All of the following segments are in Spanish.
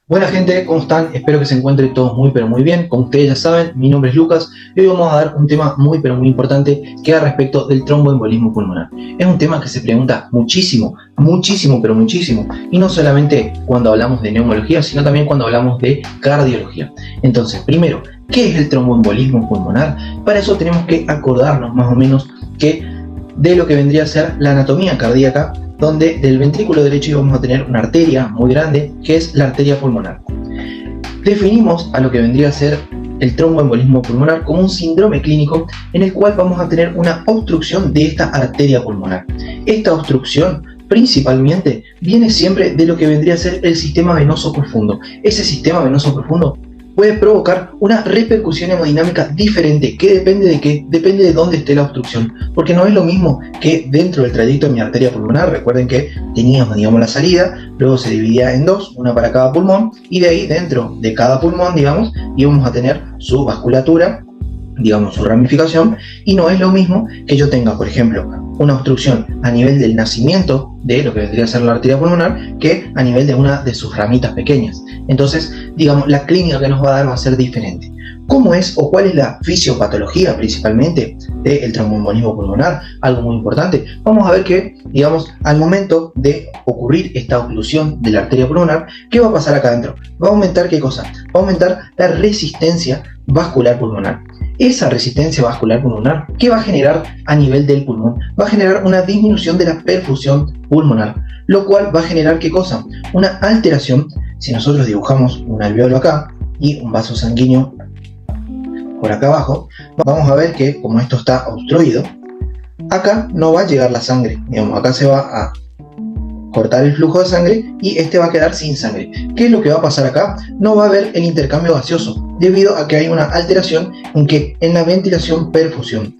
Buena gente, ¿cómo están? Espero que se encuentren todos muy pero muy bien. Como ustedes ya saben, mi nombre es Lucas y hoy vamos a dar un tema muy pero muy importante que es respecto del tromboembolismo pulmonar. Es un tema que se pregunta muchísimo, muchísimo pero muchísimo, y no solamente cuando hablamos de neumología, sino también cuando hablamos de cardiología. Entonces, primero, ¿qué es el tromboembolismo pulmonar? Para eso tenemos que acordarnos más o menos de lo que vendría a ser la anatomía cardíaca, donde del ventrículo derecho vamos a tener una arteria muy grande que es la arteria pulmonar. Definimos a lo que vendría a ser el tromboembolismo pulmonar como un síndrome clínico en el cual vamos a tener una obstrucción de esta arteria pulmonar. Esta obstrucción principalmente viene siempre de lo que vendría a ser el sistema venoso profundo. Ese sistema venoso profundo puede provocar una repercusión hemodinámica diferente. ¿Qué depende de qué? Depende de dónde esté la obstrucción, porque no es lo mismo que dentro del trayecto de mi arteria pulmonar. Recuerden que teníamos, la salida, luego se dividía en dos, una para cada pulmón, y de ahí dentro de cada pulmón, íbamos a tener su vasculatura, su ramificación, y no es lo mismo que yo tenga, por ejemplo, una obstrucción a nivel del nacimiento de lo que vendría a ser la arteria pulmonar que a nivel de una de sus ramitas pequeñas. Entonces, la clínica que nos va a dar va a ser diferente. ¿Cómo es o cuál es la fisiopatología principalmente del tromboembolismo pulmonar? Algo muy importante. Vamos a ver que, al momento de ocurrir esta oclusión de la arteria pulmonar, ¿qué va a pasar acá adentro? Va a aumentar ¿qué cosa? Va a aumentar la resistencia vascular pulmonar. Esa resistencia vascular pulmonar, ¿qué va a generar a nivel del pulmón? Va a generar una disminución de la perfusión pulmonar, lo cual va a generar ¿qué cosa? Una alteración. Si nosotros dibujamos un alveolo acá y un vaso sanguíneo por acá abajo, vamos a ver que como esto está obstruido, acá no va a llegar la sangre. Acá se va a cortar el flujo de sangre y este va a quedar sin sangre. ¿Qué es lo que va a pasar acá? No va a haber el intercambio gaseoso, debido a que hay una alteración en la ventilación-perfusión,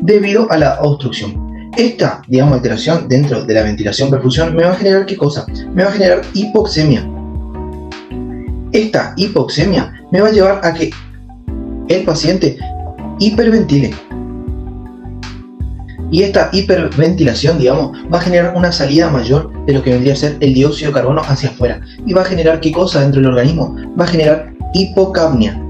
debido a la obstrucción. Esta, alteración dentro de la ventilación-perfusión me va a generar ¿qué cosa? Me va a generar hipoxemia. Esta hipoxemia me va a llevar a que el paciente hiperventile. Y esta hiperventilación, va a generar una salida mayor de lo que vendría a ser el dióxido de carbono hacia afuera. Y va a generar ¿qué cosa dentro del organismo? Va a generar hipocapnia.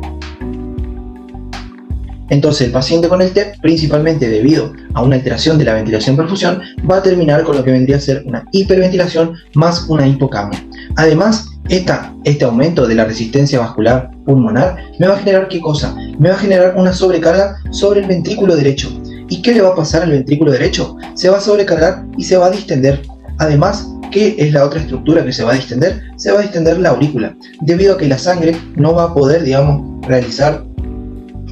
Entonces el paciente con el TEP, principalmente debido a una alteración de la ventilación-perfusión, va a terminar con lo que vendría a ser una hiperventilación más una hipocapnia. Además, este aumento de la resistencia vascular pulmonar me va a generar ¿qué cosa? Me va a generar una sobrecarga sobre el ventrículo derecho. ¿Y qué le va a pasar al ventrículo derecho? Se va a sobrecargar y se va a distender. Además, ¿qué es la otra estructura que se va a distender? Se va a distender la aurícula, debido a que la sangre no va a poder, realizar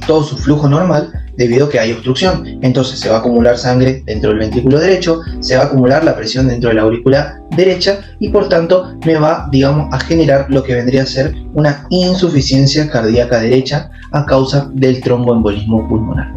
todo su flujo normal, debido a que hay obstrucción. Entonces se va a acumular sangre dentro del ventrículo derecho, se va a acumular la presión dentro de la aurícula derecha y por tanto me va, a generar lo que vendría a ser una insuficiencia cardíaca derecha a causa del tromboembolismo pulmonar.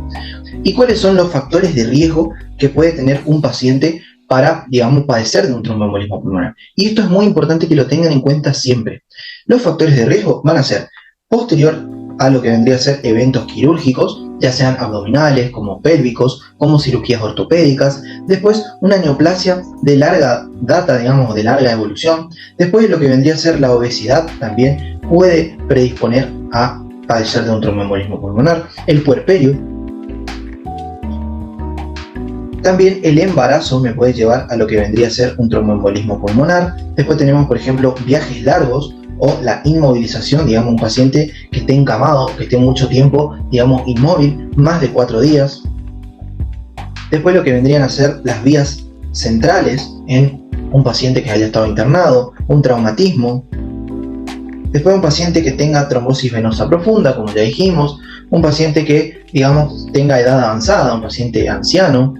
¿Y cuáles son los factores de riesgo que puede tener un paciente para, padecer de un tromboembolismo pulmonar? Y esto es muy importante que lo tengan en cuenta siempre. Los factores de riesgo van a ser posterior a lo que vendría a ser eventos quirúrgicos, ya sean abdominales, como pélvicos, como cirugías ortopédicas, después una neoplasia de larga data, de larga evolución, después lo que vendría a ser la obesidad también puede predisponer a padecer de un tromboembolismo pulmonar, el puerperio. También el embarazo me puede llevar a lo que vendría a ser un tromboembolismo pulmonar. Después tenemos, por ejemplo, viajes largos o la inmovilización, un paciente que esté encamado, que esté mucho tiempo, inmóvil, más de 4 días. Después lo que vendrían a ser las vías centrales en un paciente que haya estado internado, un traumatismo. Después un paciente que tenga trombosis venosa profunda, como ya dijimos, un paciente que, tenga edad avanzada, un paciente anciano.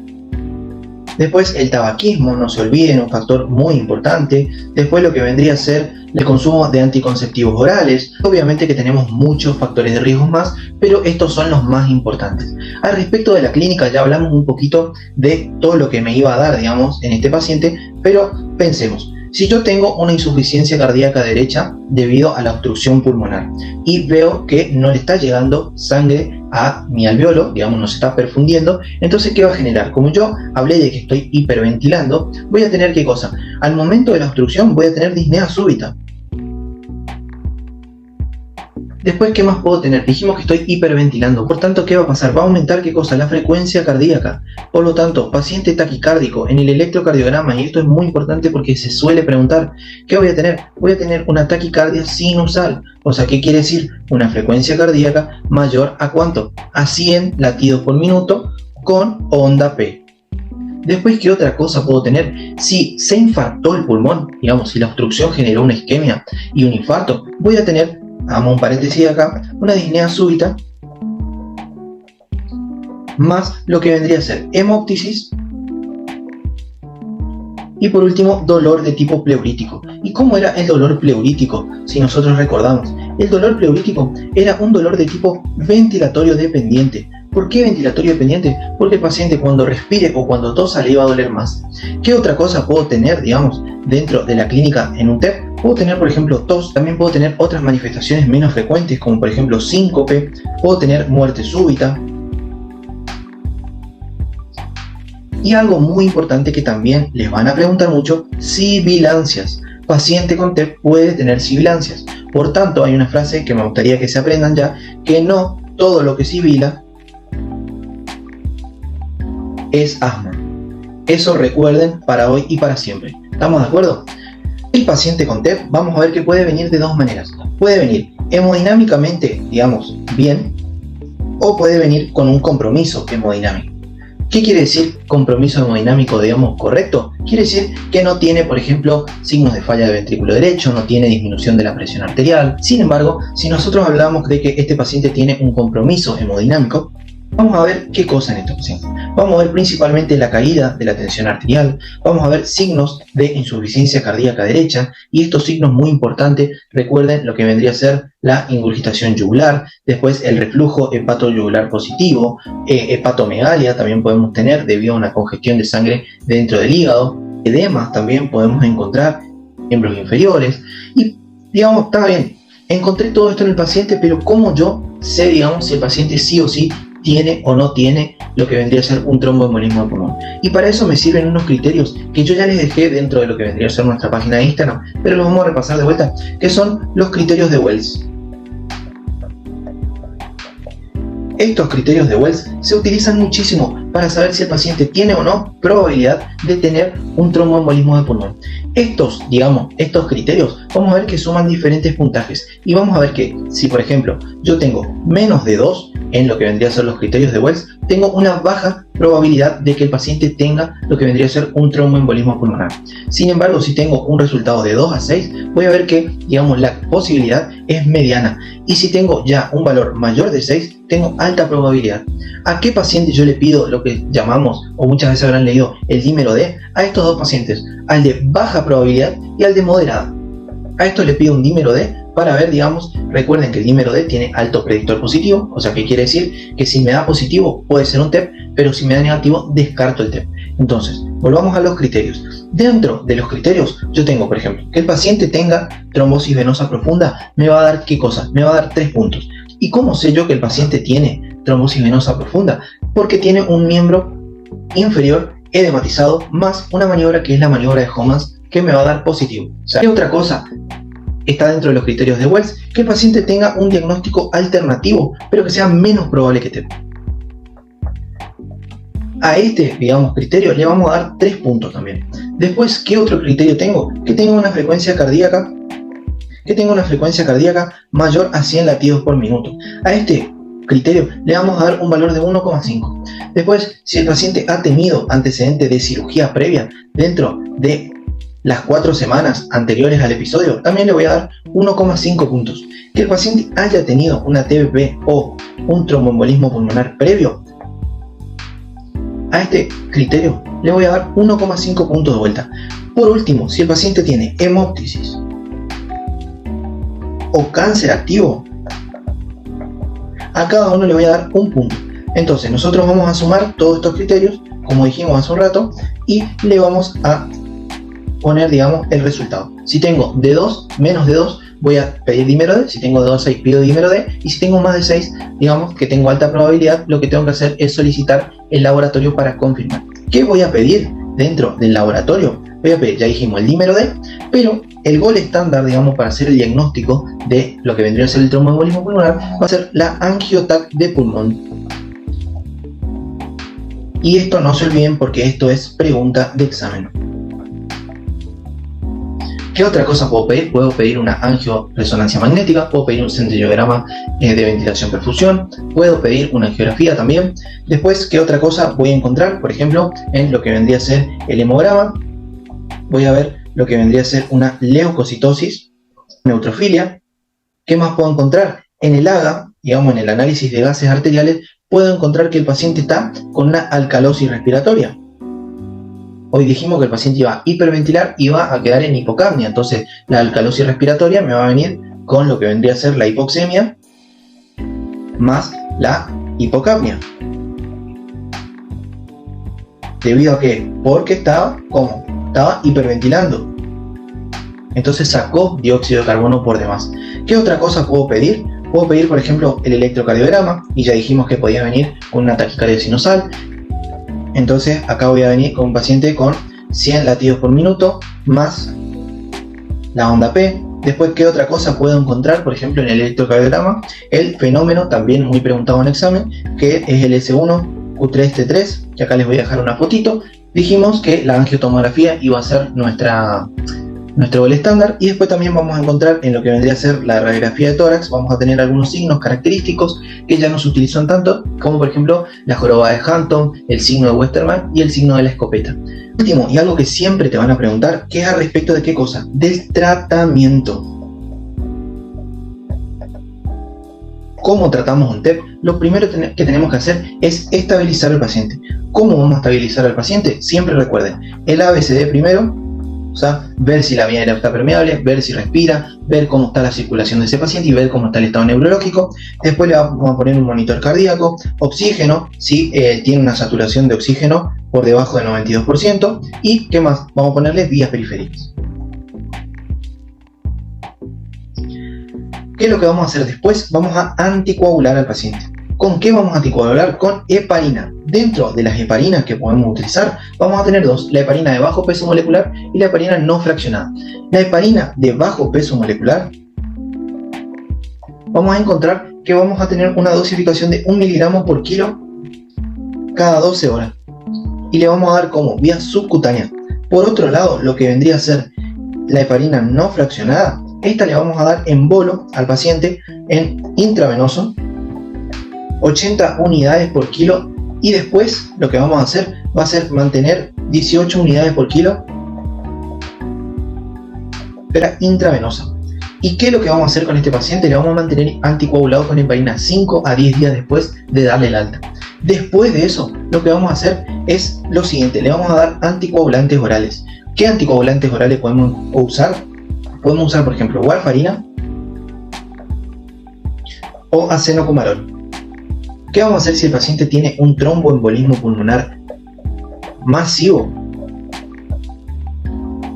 Después el tabaquismo, no se olviden, un factor muy importante. Después lo que vendría a ser el consumo de anticonceptivos orales. Obviamente que tenemos muchos factores de riesgo más, pero estos son los más importantes. Al respecto de la clínica ya hablamos un poquito de todo lo que me iba a dar, en este paciente, pero pensemos. Si yo tengo una insuficiencia cardíaca derecha debido a la obstrucción pulmonar y veo que no le está llegando sangre a mi alveolo, no se está perfundiendo, entonces ¿qué va a generar? Como yo hablé de que estoy hiperventilando, voy a tener ¿qué cosa? Al momento de la obstrucción voy a tener disnea súbita. Después, ¿qué más puedo tener? Dijimos que estoy hiperventilando. Por tanto, ¿qué va a pasar? Va a aumentar, ¿qué cosa? La frecuencia cardíaca. Por lo tanto, paciente taquicárdico en el electrocardiograma, y esto es muy importante porque se suele preguntar, ¿qué voy a tener? Voy a tener una taquicardia sinusal. O sea, ¿qué quiere decir? Una frecuencia cardíaca mayor a ¿cuánto? A 100 latidos por minuto con onda P. Después, ¿qué otra cosa puedo tener? Si se infartó el pulmón, digamos, si la obstrucción generó una isquemia y un infarto, voy a tener, hagamos un paréntesis acá, una disnea súbita más lo que vendría a ser hemoptisis y por último dolor de tipo pleurítico. ¿Y cómo era el dolor pleurítico? Si nosotros recordamos, el dolor pleurítico era un dolor de tipo ventilatorio dependiente. ¿Por qué ventilatorio dependiente? Porque el paciente cuando respire o cuando tosa le iba a doler más. ¿Qué otra cosa puedo tener, digamos, dentro de la clínica en un TEP? Puedo tener, por ejemplo, tos. También puedo tener otras manifestaciones menos frecuentes, como por ejemplo síncope. Puedo tener muerte súbita. Y algo muy importante que también les van a preguntar mucho, sibilancias. Paciente con TEP puede tener sibilancias. Por tanto, hay una frase que me gustaría que se aprendan ya, que no todo lo que sibila es asma. Eso recuerden para hoy y para siempre. ¿Estamos de acuerdo? El paciente con TEP, vamos a ver que puede venir de dos maneras. Puede venir hemodinámicamente, digamos, bien, o puede venir con un compromiso hemodinámico. ¿Qué quiere decir compromiso hemodinámico, digamos, correcto? Quiere decir que no tiene, por ejemplo, signos de falla de ventrículo derecho, no tiene disminución de la presión arterial. Sin embargo, si nosotros hablamos de que este paciente tiene un compromiso hemodinámico, vamos a ver qué cosa en este paciente. Vamos a ver principalmente la caída de la tensión arterial, vamos a ver signos de insuficiencia cardíaca derecha, y estos signos muy importantes, recuerden lo que vendría a ser la ingurgitación yugular, después el reflujo hepatoyugular positivo, hepatomegalia también podemos tener debido a una congestión de sangre dentro del hígado, edemas también podemos encontrar, miembros inferiores, y digamos, está bien, encontré todo esto en el paciente, pero ¿cómo yo sé, digamos, si el paciente sí o sí tiene o no tiene lo que vendría a ser un tromboembolismo de pulmón? Y para eso me sirven unos criterios que yo ya les dejé dentro de lo que vendría a ser nuestra página de Instagram, pero los vamos a repasar de vuelta, que son los criterios de Wells. Estos criterios de Wells se utilizan muchísimo para saber si el paciente tiene o no probabilidad de tener un tromboembolismo de pulmón. Estos criterios, vamos a ver que suman diferentes puntajes y vamos a ver que si, por ejemplo, yo tengo menos de 2 en lo que vendría a ser los criterios de Wells, tengo una baja probabilidad de que el paciente tenga lo que vendría a ser un tromboembolismo pulmonar. Sin embargo, si tengo un resultado de 2 a 6, voy a ver que, digamos, la posibilidad es mediana. Y si tengo ya un valor mayor de 6, tengo alta probabilidad. ¿A qué paciente yo le pido lo que llamamos, o muchas veces habrán leído, el dímero D? A estos dos pacientes, al de baja probabilidad y al de moderada. A esto le pido un dímero D para ver, digamos, recuerden que el dímero D tiene alto predictor positivo, o sea que quiere decir que si me da positivo puede ser un TEP, pero si me da negativo descarto el TEP. Entonces, volvamos a los criterios. Dentro de los criterios, yo tengo, por ejemplo, que el paciente tenga trombosis venosa profunda, me va a dar ¿qué cosa? Me va a dar 3 puntos. ¿Y cómo sé yo que el paciente tiene trombosis venosa profunda? Porque tiene un miembro inferior edematizado más una maniobra que es la maniobra de Homans, que me va a dar positivo. O sea, ¿qué otra cosa está dentro de los criterios de Wells? Que el paciente tenga un diagnóstico alternativo, pero que sea menos probable que TEP. A este, digamos, criterio le vamos a dar 3 puntos también. Después, ¿qué otro criterio tengo? Que tenga una frecuencia cardíaca mayor a 100 latidos por minuto. A este criterio le vamos a dar un valor de 1,5. Después, si el paciente ha tenido antecedente de cirugía previa dentro de las 4 semanas anteriores al episodio, también le voy a dar 1,5 puntos. Que el paciente haya tenido una TBP o un tromboembolismo pulmonar previo, a este criterio le voy a dar 1,5 puntos de vuelta. Por último, si el paciente tiene hemoptisis o cáncer activo, a cada uno le voy a dar un punto. Entonces nosotros vamos a sumar todos estos criterios, como dijimos hace un rato, y le vamos a poner, digamos, el resultado. Si tengo de 2, menos de 2, voy a pedir dímero D. Si tengo de 2 a 6, pido dímero D. Y si tengo más de 6, digamos que tengo alta probabilidad, lo que tengo que hacer es solicitar el laboratorio para confirmar. ¿Qué voy a pedir dentro del laboratorio? voy a pedir, ya dijimos, el dímero D, pero el gol estándar, digamos, para hacer el diagnóstico de lo que vendría a ser el tromboembolismo pulmonar va a ser la angiotac de pulmón. Y esto no se olviden porque esto es pregunta de examen. ¿Qué otra cosa puedo pedir? Puedo pedir una angioresonancia magnética, puedo pedir un centellograma de ventilación-perfusión, puedo pedir una angiografía también. Después, ¿qué otra cosa voy a encontrar? Por ejemplo, en lo que vendría a ser el hemograma, voy a ver lo que vendría a ser una leucocitosis, neutrofilia. ¿Qué más puedo encontrar? En el AGA, digamos en el análisis de gases arteriales, puedo encontrar que el paciente está con una alcalosis respiratoria. Hoy dijimos que el paciente iba a hiperventilar y va a quedar en hipocapnia, entonces la alcalosis respiratoria me va a venir con lo que vendría a ser la hipoxemia más la hipocapnia. ¿Debido a qué? Porque estaba hiperventilando. Entonces sacó dióxido de carbono por demás. ¿Qué otra cosa puedo pedir? Puedo pedir, por ejemplo, el electrocardiograma, y ya dijimos que podía venir con una taquicardia sinusal. Entonces acá voy a venir con un paciente con 100 latidos por minuto más la onda P. Después, ¿qué otra cosa puedo encontrar? Por ejemplo, en el electrocardiograma, el fenómeno, también muy preguntado en examen, que es el S1 Q3T3, que acá les voy a dejar una fotito. Dijimos que la angiotomografía iba a ser nuestro gol estándar, y después también vamos a encontrar en lo que vendría a ser la radiografía de tórax, vamos a tener algunos signos característicos que ya no se utilizan tanto, como por ejemplo la joroba de Hampton, el signo de Westermann y el signo de la escopeta. Último, y algo que siempre te van a preguntar, que es al respecto de qué cosa, del tratamiento. ¿Cómo tratamos un TEP? Lo primero que tenemos que hacer es estabilizar al paciente. ¿Cómo vamos a estabilizar al paciente? Siempre recuerden, el ABCD primero. O sea, ver si la vía aérea está permeable, ver si respira, ver cómo está la circulación de ese paciente y ver cómo está el estado neurológico. Después le vamos a poner un monitor cardíaco, oxígeno, si tiene una saturación de oxígeno por debajo del 92%. ¿Y qué más? Vamos a ponerle vías periféricas. ¿Qué es lo que vamos a hacer después? Vamos a anticoagular al paciente. ¿Con qué vamos a anticoagular? Con heparina. Dentro de las heparinas que podemos utilizar, vamos a tener dos: la heparina de bajo peso molecular y la heparina no fraccionada. La heparina de bajo peso molecular, vamos a encontrar que vamos a tener una dosificación de 1 miligramo por kilo cada 12 horas. Y le vamos a dar como vía subcutánea. Por otro lado, lo que vendría a ser la heparina no fraccionada, esta le vamos a dar en bolo al paciente en intravenoso, 80 unidades por kilo, y después lo que vamos a hacer va a ser mantener 18 unidades por kilo pero intravenosa. ¿Y qué es lo que vamos a hacer con este paciente? Le vamos a mantener anticoagulado con heparina 5 a 10 días después de darle el alta. Después de eso, lo que vamos a hacer es lo siguiente: le vamos a dar anticoagulantes orales. ¿Qué anticoagulantes orales podemos usar? Podemos usar, por ejemplo, warfarina o acenocumarol. ¿Qué vamos a hacer si el paciente tiene un tromboembolismo pulmonar masivo?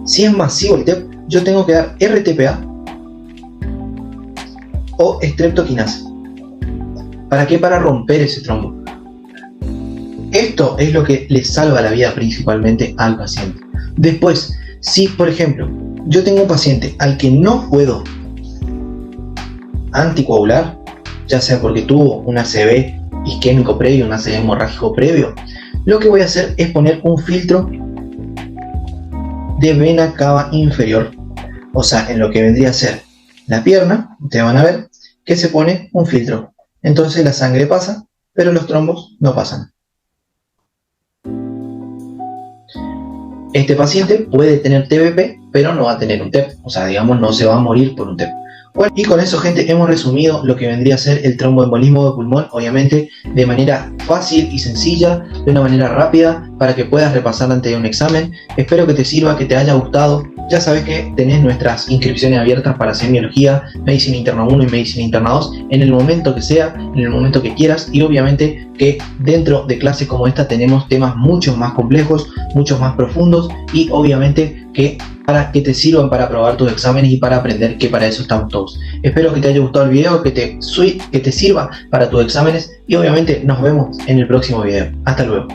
Si es masivo el TEP, yo tengo que dar RTPA o streptokinasa. ¿Para qué? Para romper ese trombo. Esto es lo que le salva la vida principalmente al paciente. Después, si por ejemplo yo tengo un paciente al que no puedo anticoagular, ya sea porque tuvo un ACV isquémico previo, un ACV hemorrágico previo, lo que voy a hacer es poner un filtro de vena cava inferior. O sea, en lo que vendría a ser la pierna, ustedes van a ver que se pone un filtro. Entonces la sangre pasa, pero los trombos no pasan. Este paciente puede tener TBP, pero no va a tener un TEP. O sea, digamos, no se va a morir por un TEP. Bueno, y con eso, gente, hemos resumido lo que vendría a ser el tromboembolismo de pulmón, obviamente de manera fácil y sencilla, de una manera rápida, para que puedas repasar antes de un examen. Espero que te sirva, que te haya gustado. Ya sabes que tenés nuestras inscripciones abiertas para semiología, medicina interna 1 y medicina interna 2, en el momento que sea, en el momento que quieras, y obviamente que dentro de clases como esta tenemos temas mucho más complejos, mucho más profundos, y obviamente que para que te sirvan para aprobar tus exámenes y para aprender, que para eso estamos todos. Espero que te haya gustado el video, que te sirva para tus exámenes, y obviamente nos vemos en el próximo video. Hasta luego.